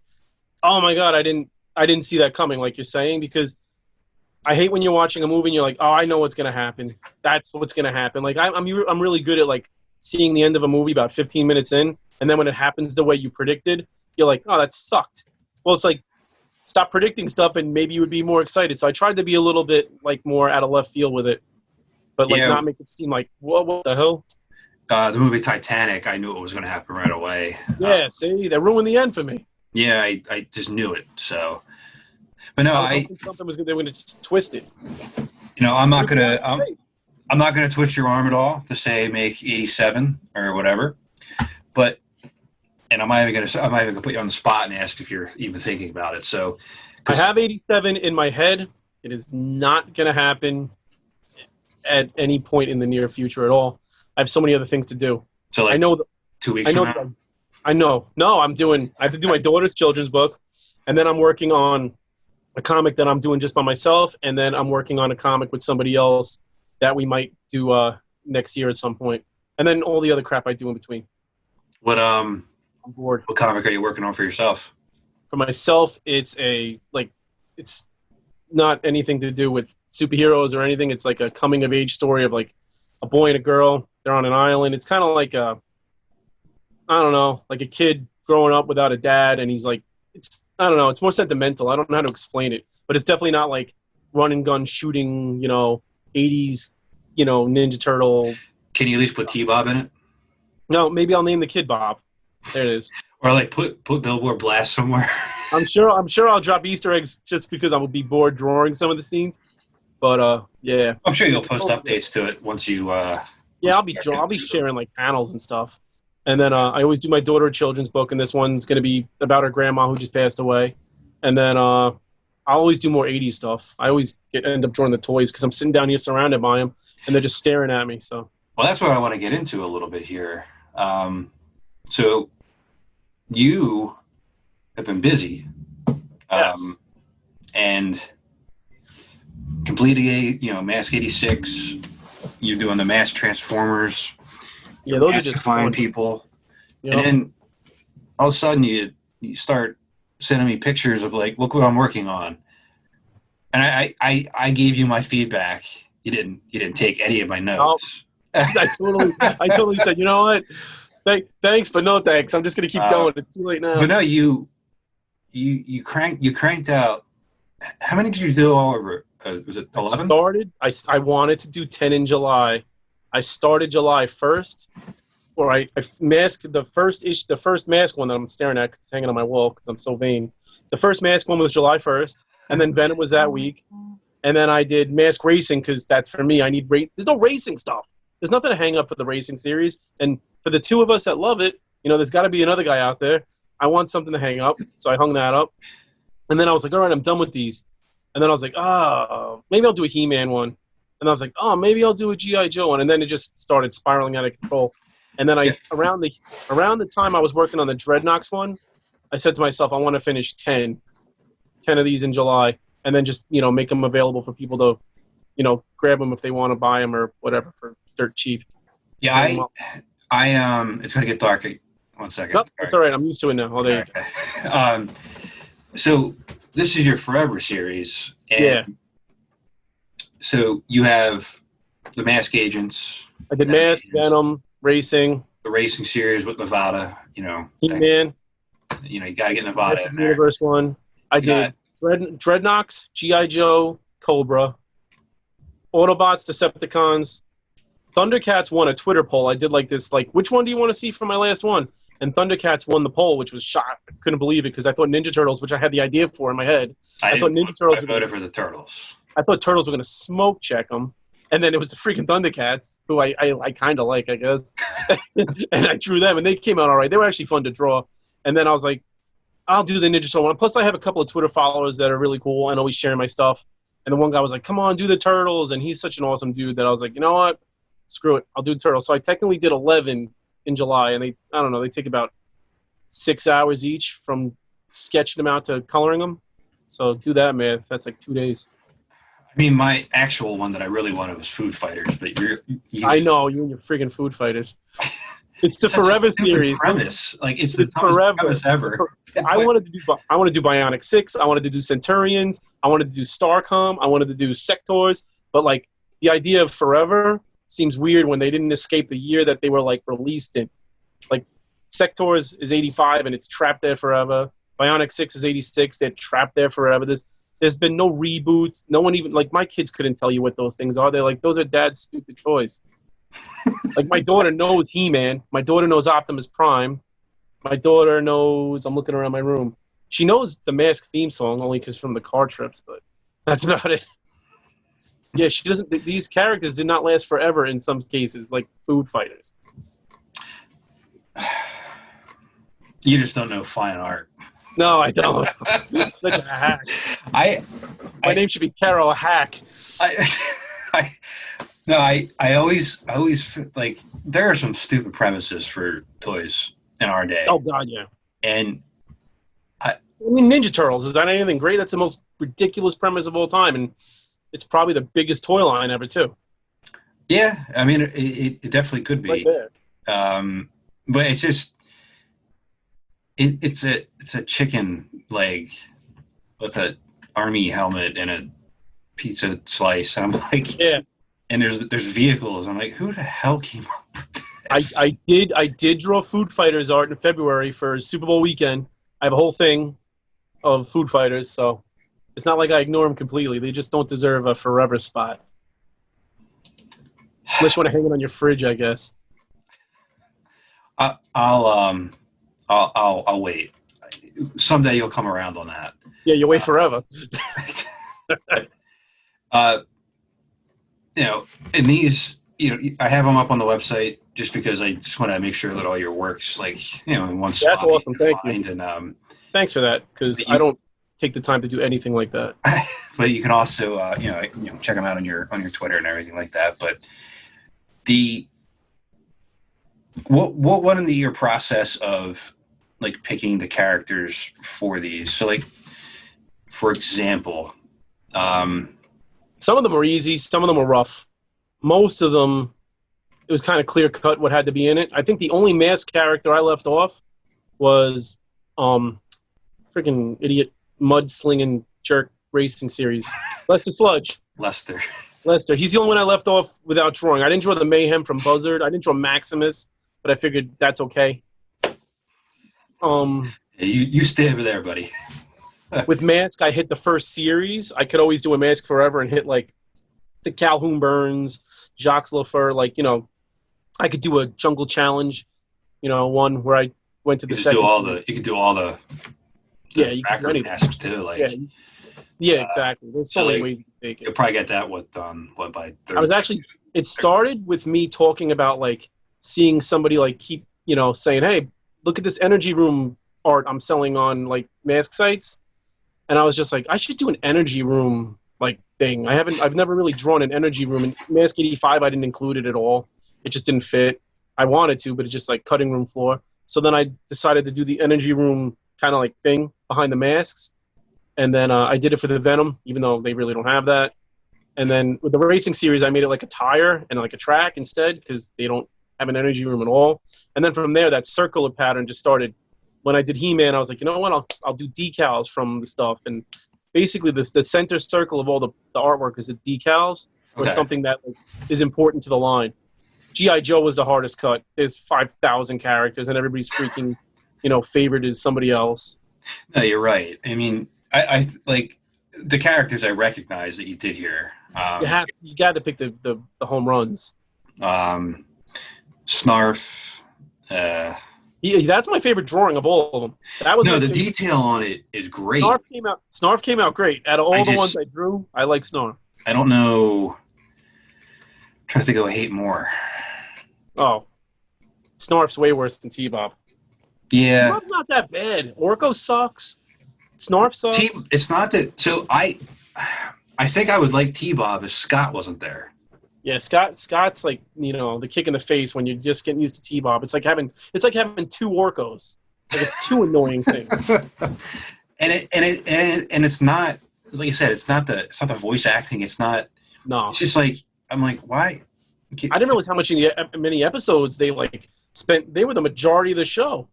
oh my God, I didn't see that coming, like you're saying, because I hate when you're watching a movie and you're like, oh, I know what's going to happen. That's what's going to happen. Like, I'm really good at, like, seeing the end of a movie about 15 minutes in, and then when it happens the way you predicted, you're like, oh, that sucked. Well, it's like, stop predicting stuff and maybe you would be more excited. So I tried to be a little bit, like, more out of left field with it, but, like, not make it seem like, what the hell? The movie Titanic, I knew it was going to happen right away. Yeah, see, that ruined the end for me. Yeah, I just knew it. So, but no, something was they were going to just twist it. You know, I'm not gonna twist your arm at all to say make 87 or whatever, but. And I'm not even gonna put you on the spot and ask if you're even thinking about it. So, I have 87 in my head. It is not gonna happen at any point in the near future at all. I have so many other things to do. So, like, I know 2 weeks from now? I know. No, I have to do my daughter's children's book, and then I'm working on a comic that I'm doing just by myself, and then I'm working on a comic with somebody else that we might do next year at some point, and then all the other crap I do in between. Board. What comic are you working on for yourself? For myself, it's not anything to do with superheroes or anything. It's like a coming of age story of, like, a boy and a girl. They're on an island. It's kind of like I don't know, like a kid growing up without a dad, and he's like, I don't know. It's more sentimental. I don't know how to explain it, but it's definitely not like run and gun shooting, you know, 80s, you know, Ninja Turtle. Can you at least put T-Bob in it? No, maybe I'll name the kid Bob. There it is. Or, like, put Billboard Blast somewhere. I'm sure I'll drop Easter eggs just because I will be bored drawing some of the scenes. But yeah. I'm sure you'll post updates to it once you. Yeah, I'll be sharing, like, panels and stuff. And then I always do my daughter a children's book, and this one's going to be about her grandma who just passed away. And then I'll always do more 80s stuff. I always end up drawing the toys because I'm sitting down here surrounded by them, and they're just staring at me. So. Well, that's what I want to get into a little bit here. So you have been busy, yes. And completing Mask 86. You're doing the Mask Transformers. Yeah, those are just fine people. Yep. And then all of a sudden you start sending me pictures of, like, look what I'm working on. And I gave you my feedback. You didn't take any of my notes. Oh, I totally said, you know what? Thanks, but no thanks. I'm just gonna keep going. It's too late now. But no, you cranked out how many did you do all over? Was it 11? I wanted to do 10 in July. I started July 1st, or I masked the first mask one that I'm staring at, 'cause it's hanging on my wall because I'm so vain. The first mask one was July 1st, and then Venom was that week. And then I did mask racing because that's for me. I need there's no racing stuff. There's nothing to hang up for the racing series. And for the two of us that love it, there's got to be another guy out there. I want something to hang up, so I hung that up. And then I was like, all right, I'm done with these. And then I was like, maybe I'll do a He-Man one. And I was like, maybe I'll do a G.I. Joe one. And then it just started spiraling out of control. And then around the time I was working on the Dreadnoks one, I said to myself, I want to finish 10 of these in July, and then just, make them available for people to, grab them if they want to buy them or whatever for dirt cheap. Yeah, it's going to get dark. 1 second. Nope, it's all right. I'm used to it now. Oh, there you go. So this is your Forever series. And yeah. So you have the Mask Agents. I did Mask, Venom, Racing. The Racing series with Nevada, He-Man. You got to get Nevada in there. Universe one. I did Dreadnoks, G.I. Joe, Cobra, Autobots, Decepticons. Thundercats won a Twitter poll. I did which one do you want to see from my last one? And Thundercats won the poll, which was shocked. I couldn't believe it because I thought Ninja Turtles, which I had the idea for in my head. I thought Ninja Turtles. I voted for the Turtles. I thought Turtles were going to smoke check them. And then it was the freaking Thundercats, who I kind of like, I guess. And I drew them, and they came out all right. They were actually fun to draw. And then I was like, I'll do the Ninja Turtle one. Plus, I have a couple of Twitter followers that are really cool and always share my stuff. And the one guy was like, come on, do the Turtles. And he's such an awesome dude that I was like, you know what? Screw it. I'll do the Turtles. So I technically did 11 in July. And they take about 6 hours each from sketching them out to coloring them. So do that, man. That's like 2 days. I mean, my actual one that I really wanted was Food Fighters, but I know, you and your freaking Food Fighters. It's the Forever series. Premise. It's the Forever premise ever. I wanted to do Bionic 6. I wanted to do Centurions. I wanted to do Starcom. I wanted to do Sectors. But the idea of Forever seems weird when they didn't escape the year that they were released in. Sectors is 85 and it's trapped there forever. Bionic 6 is 86. They're trapped there forever. There's been no reboots. No one even my kids couldn't tell you what those things are. They're like, those are dad's stupid toys. My daughter knows He-Man. My daughter knows Optimus Prime. My daughter knows. I'm looking around my room. She knows the Mask theme song only because from the car trips, but that's about it. Yeah, she doesn't. These characters did not last forever in some cases, like Food Fighters. You just don't know fine art. No, I don't. Such a hack. My name should be Kero Wack. I always there are some stupid premises for toys in our day. Oh God, yeah. And I mean, Ninja Turtles, is that anything great? That's the most ridiculous premise of all time, and it's probably the biggest toy line ever too. Yeah, I mean, it definitely could be. Right there. But it's just it's a chicken leg with an army helmet and a pizza slice, and I'm like, yeah. And there's vehicles. I'm like, who the hell came up with this? I did draw Food Fighters art in February for Super Bowl weekend. I have a whole thing of Food Fighters, so it's not like I ignore them completely. They just don't deserve a forever spot. Unless you want to hang it on your fridge, I guess. I'll wait. Someday you'll come around on that. Yeah, you wait forever. And these, I have them up on the website just because I just want to make sure that all your work's in one spot. That's awesome. Thank you. And, thanks for that, because I don't take the time to do anything like that. But you can also, check them out on your Twitter and everything like that. But what went into your process of picking the characters for these? So for example, some of them were easy, some of them were rough. Most of them, it was kind of clear cut what had to be in it. I think the only Mask character I left off was freaking idiot mud-slinging jerk racing series. Lester Sludge. Lester. He's the only one I left off without drawing. I didn't draw the Mayhem from Buzzard. I didn't draw Maximus, but I figured that's okay. You stay over there, buddy. with Mask, I hit the first series. I could always do a Mask forever and hit like the Calhoun Burns, Jacques Lafleur. Like, you know, I could do a Jungle Challenge, you know, one where I went to the second. You could do all the yeah, you can do background anything. masks too. Like, Yeah, exactly. There's so many ways you can take you'll it. probably get that by Thursday. I was actually. It started with me talking about like seeing somebody like keep, you know, saying, "Hey, look at this energy room art I'm selling on like mask sites," and I was just like, I should do an energy room like thing. I've never really drawn an energy room. In Mask 85, I didn't include it at all. It just didn't fit. I wanted to, but it's just like cutting room floor. So then I decided to do the energy room kind of like thing behind the masks, and then I did it for the Venom, even though they really don't have that. And then with the racing series, I made it like a tire and like a track instead because they don't have an energy room at all. And then from there, that circular pattern just started. When I did He-Man, I was like, you know what? I'll do decals from the stuff. And basically, the center circle of all the artwork is the decals or something that like, is important to the line. G.I. Joe was the hardest cut. There's 5,000 characters, and everybody's freaking, you know, favorite is somebody else. No, you're right. I mean, I like the characters I recognize that you did here. You got to pick the home runs. Snarf. Yeah, that's my favorite drawing of all of them. That was the detail on it is great. Snarf came out great. Out of all the ones I drew, I like Snarf. I don't know. I'm trying to think of a hate more. Oh, Snarf's way worse than T-Bob. Yeah, Snarf's not that bad. Orko sucks. Snarf sucks. It's not that. So I think I would like T-Bob if Scott wasn't there. Yeah, Scott's like, you know, the kick in the face when you're just getting used to T-Bob. It's like having two Orcos. Like it's two annoying things. and it's not, like you said, it's not the voice acting. It's not. No. It's just like I'm like, why? I didn't realize how many episodes they like spent. They were the majority of the show.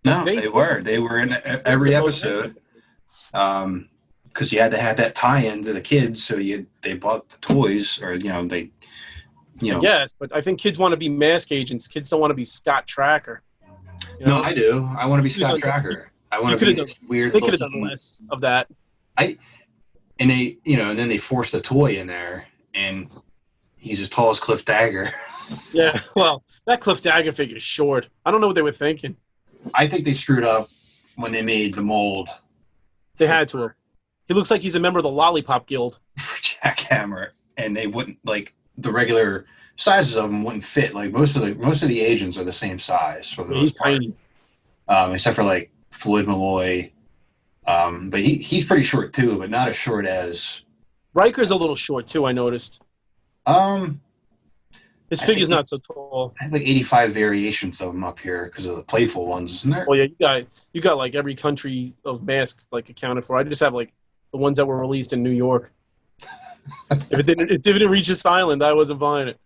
No, they were. They were in every episode. Because you had to have that tie-in to the kids, so they bought the toys, or they. Yes, but I think kids want to be mask agents. Kids don't want to be Scott Tracker. No, I do. I want to be Scott Tracker. I want to be this weird. They could have done less of that. And then they forced the toy in there, and he's as tall as Cliff Dagger. Yeah, well, that Cliff Dagger figure is short. I don't know what they were thinking. I think they screwed up when they made the mold. They had to. He looks like he's a member of the Lollipop Guild. For Jackhammer, and they wouldn't the regular sizes of them wouldn't fit. Like most of the agents are the same size for the most part. Tiny. Except for like Floyd Malloy, but he's pretty short too, but not as short as Riker's a little short too. I noticed. His figure's not so tall. I have like 85 variations of them up here because of the playful ones, isn't there? Well, yeah, you got like every country of masks like accounted for. I just have like the ones that were released in New York. If it didn't reach this island, I wasn't buying it.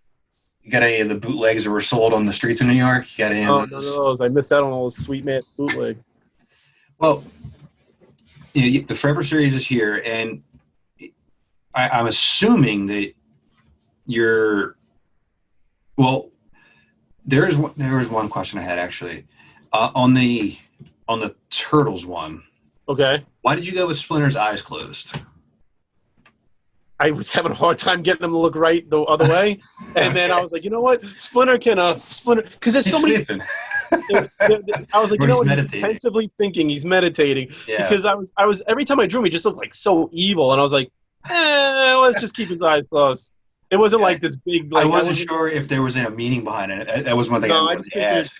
You got any of the bootlegs that were sold on the streets of New York? You got any of those? None of those. I missed out on all those sweet mask bootleg. Well, the Forever series is here, and I'm assuming that you're. Well, there was one question I had actually on the Turtles one. Okay. Why did you go with Splinter's eyes closed? I was having a hard time getting them to look right the other way, and then I was like, you know what, Splinter because there's so many. I was like, you know what, he's intensively thinking, he's meditating. Yeah. Because I was every time I drew him, he just looked like so evil, and I was like, let's just keep his eyes closed. It wasn't like this big. Like, I wasn't sure if there was a meaning behind it. That was one thing I wanted to ask.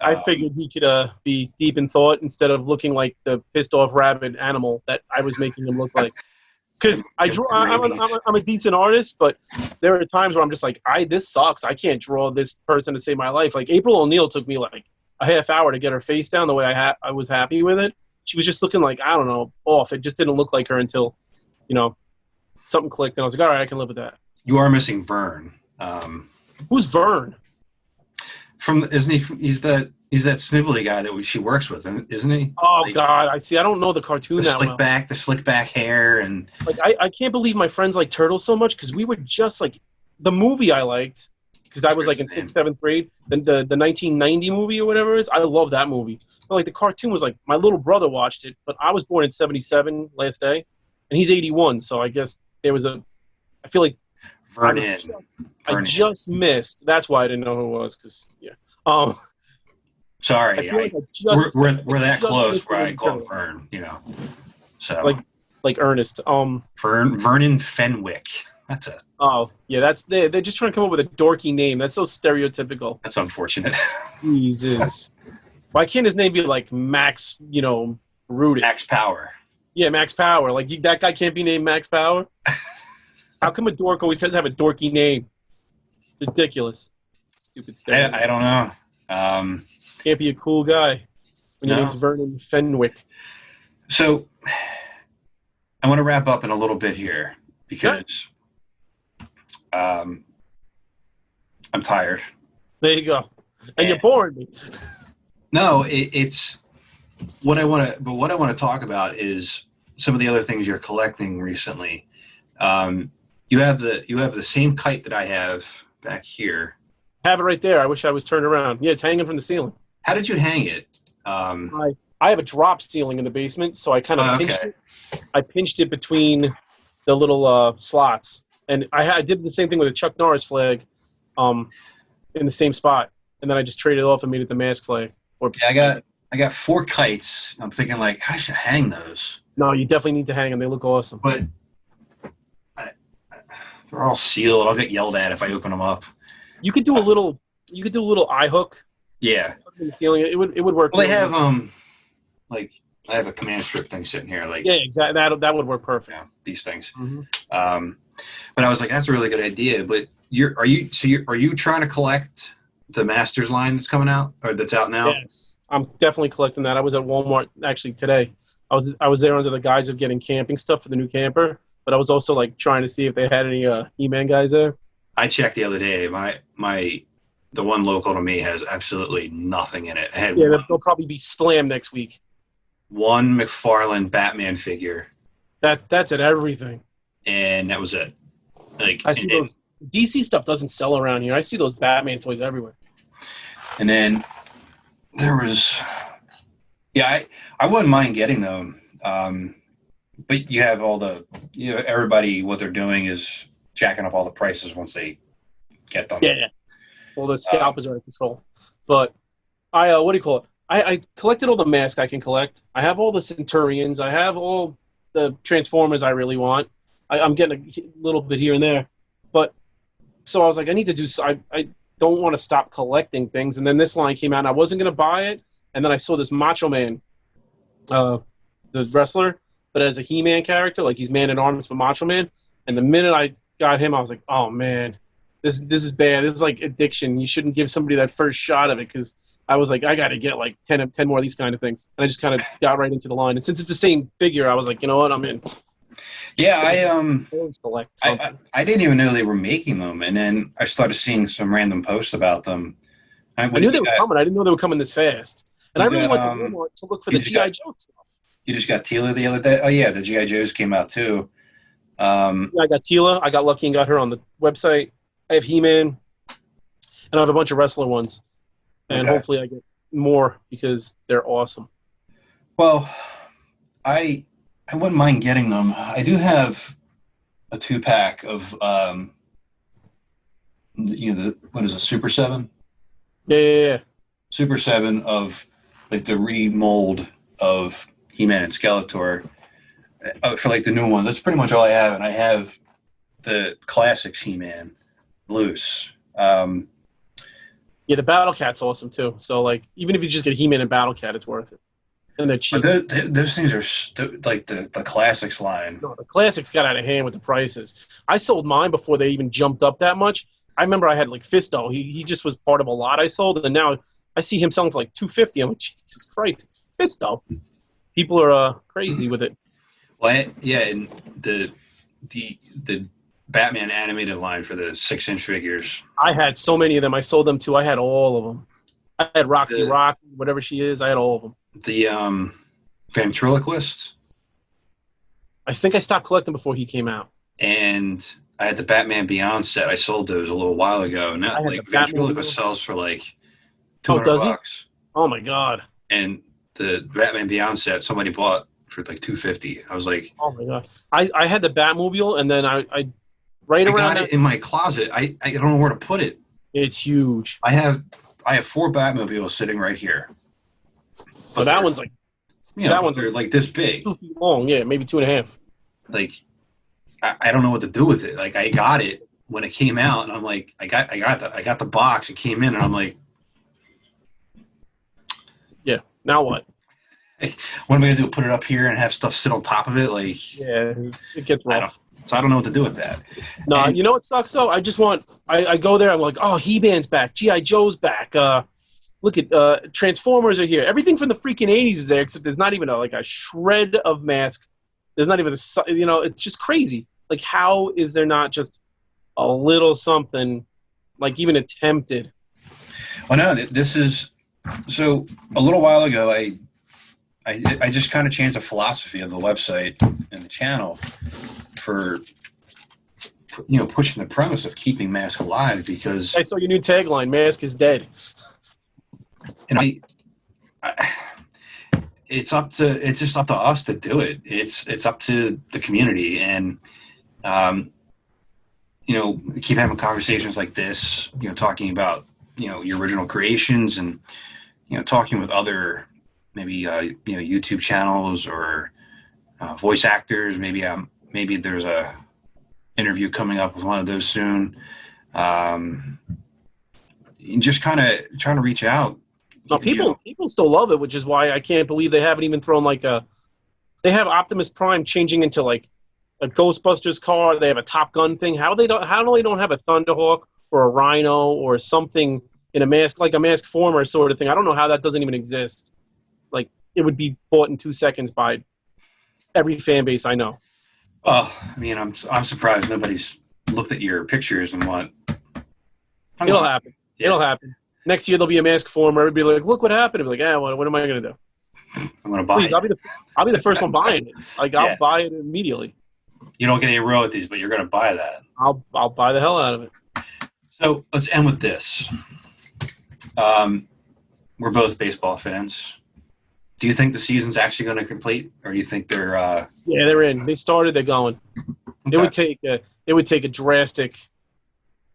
I figured he could be deep in thought instead of looking like the pissed off rabid animal that I was making him look like. Because I'm a decent artist, but there are times where I'm just like, this sucks. I can't draw this person to save my life. Like April O'Neil took me like a half hour to get her face down the way I was happy with it. She was just looking like, I don't know, off. It just didn't look like her until, something clicked, and I was like, all right, I can live with that. You are missing Vern. Who's Vern? Isn't he? He's that snivelly guy that she works with, isn't he? Oh God, I don't know the cartoon that well. The slick back hair, and like I can't believe my friends like Turtles so much because we were just like the movie I liked because I was like in Name. 6th, 7th grade. Then the 1990 movie or whatever it is, I love that movie. But like the cartoon was like, my little brother watched it, but I was born in 77 last day, and he's 81. So I guess there was I feel like Vernon. I just missed. That's why I didn't know who it was, because yeah. I Sorry, feel like I just we're that just close missed where the I call intro. Vern, you know. So like Ernest. Vernon Fenwick. That's Oh yeah, they're just trying to come up with a dorky name. That's so stereotypical. that's unfortunate. Jesus. Why can't his name be like Max, Brutus? Max Power. Yeah, Max Power. Like, that guy can't be named Max Power? How come a dork always has to have a dorky name? Ridiculous. Stupid stereotype. I don't know. Can't be a cool guy when your No. name's Vernon Fenwick. So I want to wrap up in a little bit here because I'm tired. There you go. And you're boring me. No, it's what I want to. But what I want to talk about is some of the other things you're collecting recently. You have the same kite that I have back here. Have it right there. I wish I was turned around. Yeah, it's hanging from the ceiling. How did you hang it? I have a drop ceiling in the basement, so I kind of pinched it. I pinched it between the little slots, and I did the same thing with a Chuck Norris flag, in the same spot, and then I just traded it off and made it the mask flag. Yeah, I got 4 kites. I'm thinking like I should hang those. No, you definitely need to hang them. They look awesome. But they're all sealed. I'll get yelled at if I open them up. You could do a little eye hook Yeah. in the ceiling. It would work. Well, they have like I have a command strip thing sitting here. Like Yeah, exactly. That would work perfect. yeah, these things. Mm-hmm. But I was like, that's a really good idea. But are you trying to collect the Masters line that's coming out or that's out now? Yes, I'm definitely collecting that. I was at Walmart actually today. I was there under the guise of getting camping stuff for the new camper, but I was also like trying to see if they had any E-Man guys there. I checked the other day. The one local to me has absolutely nothing in it. I had They'll probably be slammed next week. one McFarlane Batman figure, That's at everything. and that was it. Like I see those DC stuff doesn't sell around here. I see those Batman toys everywhere. And then there was, I wouldn't mind getting them. But you have everybody, what they're doing is jacking up all the prices once they get them. Yeah. Well, the scalpers are in control. But what do you call it? I collected all the masks I can collect. I have all the Centurions. I have all the Transformers I really want. I'm getting a little bit here and there. But so I was like, I need to do. I don't want to stop collecting things. And then this line came out, and I wasn't going to buy it. And then I saw this Macho Man, the wrestler, but as a He-Man character, like he's man at arms, but Macho Man. And the minute I got him, I was like, oh man, this is bad. This is like addiction. You shouldn't give somebody that first shot of it, because I was like, I got to get like 10 more of these kind of things. And I just kind of got right into the line. And since it's the same figure, I was like, you know what, I'm in. Yeah, I always collect something. I didn't even know they were making them, and then I started seeing some random posts about them. I knew they were coming. I didn't know they were coming this fast. And I really went to Walmart to look for the G.I. Joe stuff. You just got Tila the other day? Oh, yeah, the G.I. Joes came out, too. Yeah, I got Tila. I got lucky and got her on the website. I have He-Man. And I have a bunch of wrestler ones. And hopefully I get more, because they're awesome. Well, I wouldn't mind getting them. I do have a 2-pack of, what is it, Super 7? Yeah. Super 7 of, like, the remold of He-Man and Skeletor for, like, the new ones. That's pretty much all I have, and I have the classics He-Man loose. Yeah, the Battle Cat's awesome, too. So, like, even if you just get He-Man and Battle Cat, it's worth it. And they're cheap. Those things are like the classics line. No, the classics got out of hand with the prices. I sold mine before they even jumped up that much. I remember I had like Fisto. He just was part of a lot I sold, and now I see him selling for like $250. I'm like, Jesus Christ, it's Fisto. People are crazy with it. Well, yeah, and the Batman animated line for the 6-inch figures. I had so many of them. I sold them too. I had all of them. I had Roxy Rock, whatever she is. I had all of them. The ventriloquist. I think I stopped collecting before he came out. And I had the Batman Beyond set. I sold those a little while ago. And I that, had like, the Ventriloquist Batmobile. sells for like Oh, $200. does he? Oh my god. And the Batman Beyond set somebody bought for like $250. I was like, Oh my god. I had the Batmobile, and then I right I around got that. it in my closet. I don't know where to put it. It's huge. I have 4 Batmobiles sitting right here. So that one's like that one's they're like this big. 2 feet long. Yeah, maybe 2.5. Like I don't know what to do with it. Like I got it when it came out, and I'm like, I got the box. It came in, and I'm like, Yeah. Now what? what am I gonna do? Put it up here and have stuff sit on top of it? Like Yeah, it gets rough. I don't know what to do with that. No, And- you know what sucks though? I go there. I'm like, oh, He-Man's back. G.I. Joe's back. Look at Transformers are here. Everything from the freaking 80s is there, except there's not even a shred of mask. There's not even it's just crazy. Like, how is there not just a little something, like even attempted? Well, no, this is so. A little while ago, I just kind of changed the philosophy of the website and the channel for pushing the premise of keeping mask alive, because I saw your new tagline: "Mask is dead." and it's just up to us to do it. It's up to the community, and keep having conversations like this, talking about your original creations, and talking with other maybe YouTube channels or voice actors. Maybe there's a interview coming up with one of those soon. Just kind of trying to reach out. No, people still love it, which is why I can't believe they haven't even thrown they have Optimus Prime changing into like a Ghostbusters car. They have a Top Gun thing. How they don't have a Thunderhawk or a Rhino or something in a mask, like a mask former sort of thing. I don't know how that doesn't even exist. Like, it would be bought in 2 seconds by every fan base I know. Well, I mean, I'm surprised nobody's looked at your pictures and what. It'll happen. Yeah. It'll happen. Next year there'll be a mask former. Everybody will be like, look what happened. I'll be like, what am I going to do? I'm going to buy Please, it. I'll be the first one buying it. Like, Yeah. I'll buy it immediately. You don't get any royalties, but you're going to buy that. I'll buy the hell out of it. So let's end with this. We're both baseball fans. Do you think the season's actually going to complete, or do you think they're? Yeah, they're in. They started. They're going. Okay. It would take a drastic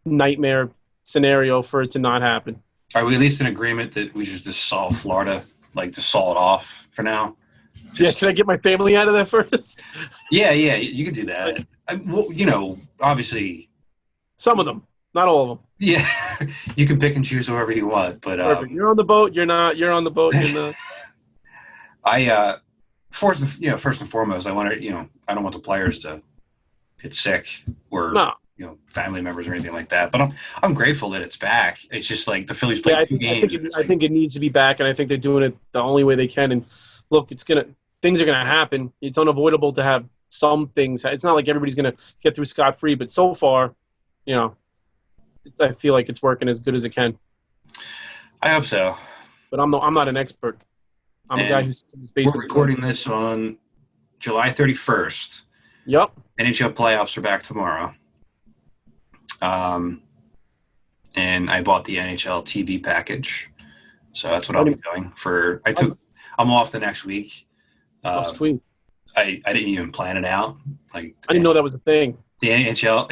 nightmare scenario for it to not happen. Are we at least in agreement that we should just saw Florida, like to saw it off for now? Yeah, can I get my family out of there first? Yeah, you could do that. Obviously. Some of them, not all of them. Yeah, you can pick and choose whoever you want, but Perfect. You're on the boat. You're not. You're on the boat. You're not. first and foremost, I want to, I don't want the players to get sick or No. family members or anything like that. But I'm grateful that it's back. It's just like the Phillies played 2 games. I think it needs to be back, and I think they're doing it the only way they can. And look, things are gonna happen. It's unavoidable to have some things. It's not like everybody's gonna get through scot-free, but so far, I feel like it's working as good as it can. I hope so. But I'm not an expert. I'm a guy who's We're recording this on July 31st. Yep. NHL playoffs are back tomorrow. And I bought the NHL TV package, so that's what I'll be doing. I'm off the next week. Sweet. I didn't even plan it out. Like, I didn't know that was a thing. The NHL.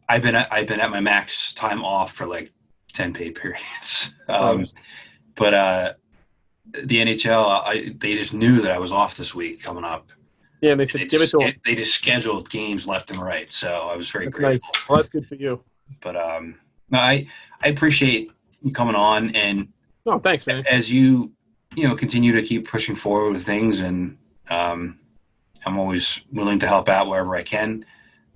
I've been at my max time off for like 10 paid periods. But the NHL, they just knew that I was off this week coming up. Yeah, and they said, give it to them. They just scheduled games left and right, so I was very That's grateful. nice. Well, that's good for you. But no, I appreciate you coming on, and No, thanks, man. as you continue to keep pushing forward with things, and I'm always willing to help out wherever I can.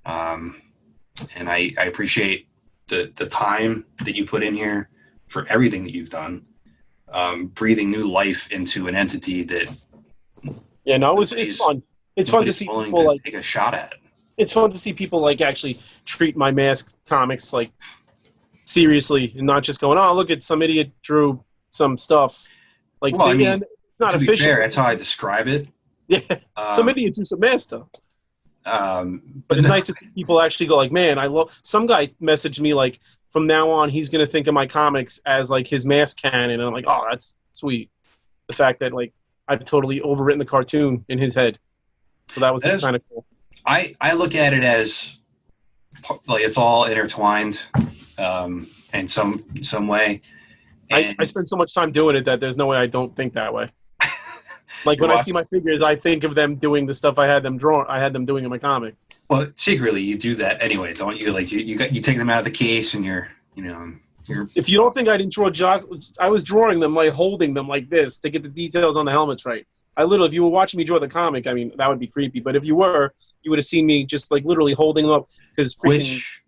And I appreciate the time that you put in here for everything that you've done, breathing new life into an entity that. Yeah, no, it's fun. It's fun to see people like take a shot at. It's fun to see people like actually treat my Mask comics like seriously and not just going, oh, look at some idiot drew some stuff. Like, Well, it's not to be official. fair, that's how I describe it. Yeah, some idiot drew some Mask stuff. But it's nice to see people actually go like, man, I love. Some guy messaged me like, from now on, he's gonna think of my comics as like his mask canon, and I'm like, oh, that's sweet. The fact that like I've totally overwritten the cartoon in his head, so that was kind of cool. I look at it as like it's all intertwined in some way. And I spend so much time doing it that there's no way I don't think that way. Like when I see my figures, I think of them doing the stuff I had them doing in my comics. Well, secretly you do that anyway, don't you? Like you take them out of the case and you're. If you don't think I didn't draw Jock, I was drawing them like holding them like this to get the details on the helmets right. If you were watching me draw the comic, I mean that would be creepy. But if you were, you would have seen me just like literally holding them up because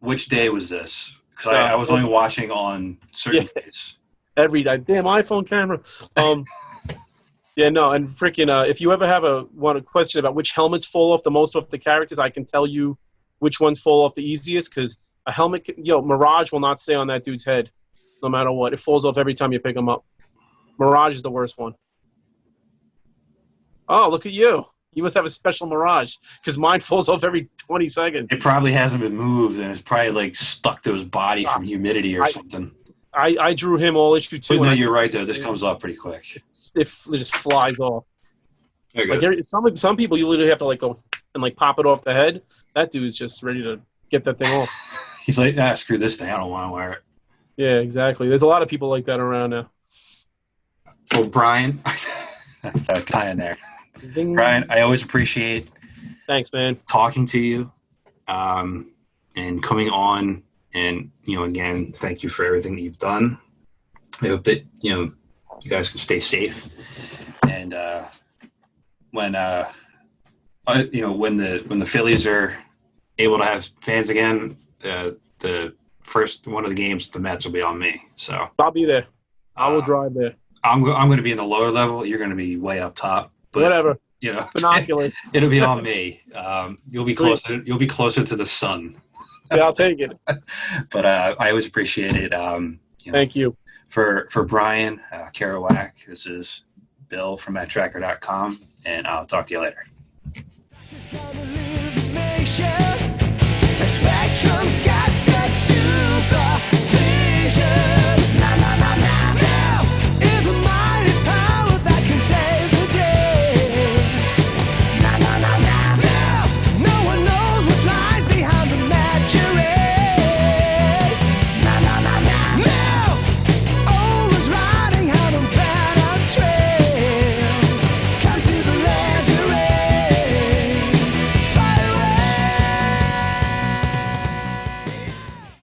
Which day was this? Because I was only watching on certain days. Every day, damn iPhone camera. Yeah, no, and freaking if you ever have a question about which helmets fall off the most off the characters, I can tell you which ones fall off the easiest because a helmet, Mirage will not stay on that dude's head no matter what. It falls off every time you pick him up. Mirage is the worst one. Oh, look at you. You must have a special Mirage because mine falls off every 20 seconds. It probably hasn't been moved and it's probably like stuck to his body from humidity or something. I drew him all issue 2. But no, you're right though. This comes off pretty quick. It just flies off. Like some people, you literally have to like go and like pop it off the head. That dude's just ready to get that thing off. He's like, screw this thing. I don't want to wear it. Yeah, exactly. There's a lot of people like that around now. Well, Brian, tie in there. Ding. Brian, I always appreciate. Thanks, man. Talking to you, and coming on, and again, thank you for everything that you've done. I hope that you guys can stay safe, and when the Phillies are able to have fans again, the first one of the games, the Mets will be on me. So I'll be there. I will drive there. I'm going to be in the lower level. You're going to be way up top. But, whatever. Binoculars. It'll be on me. You'll be closer. You'll be closer to the sun. Yeah, I'll take it. But I always appreciate it. Thank you. For Brian, Kero Wack, this is Bill from Matt-Trakker.com, and I'll talk to you later.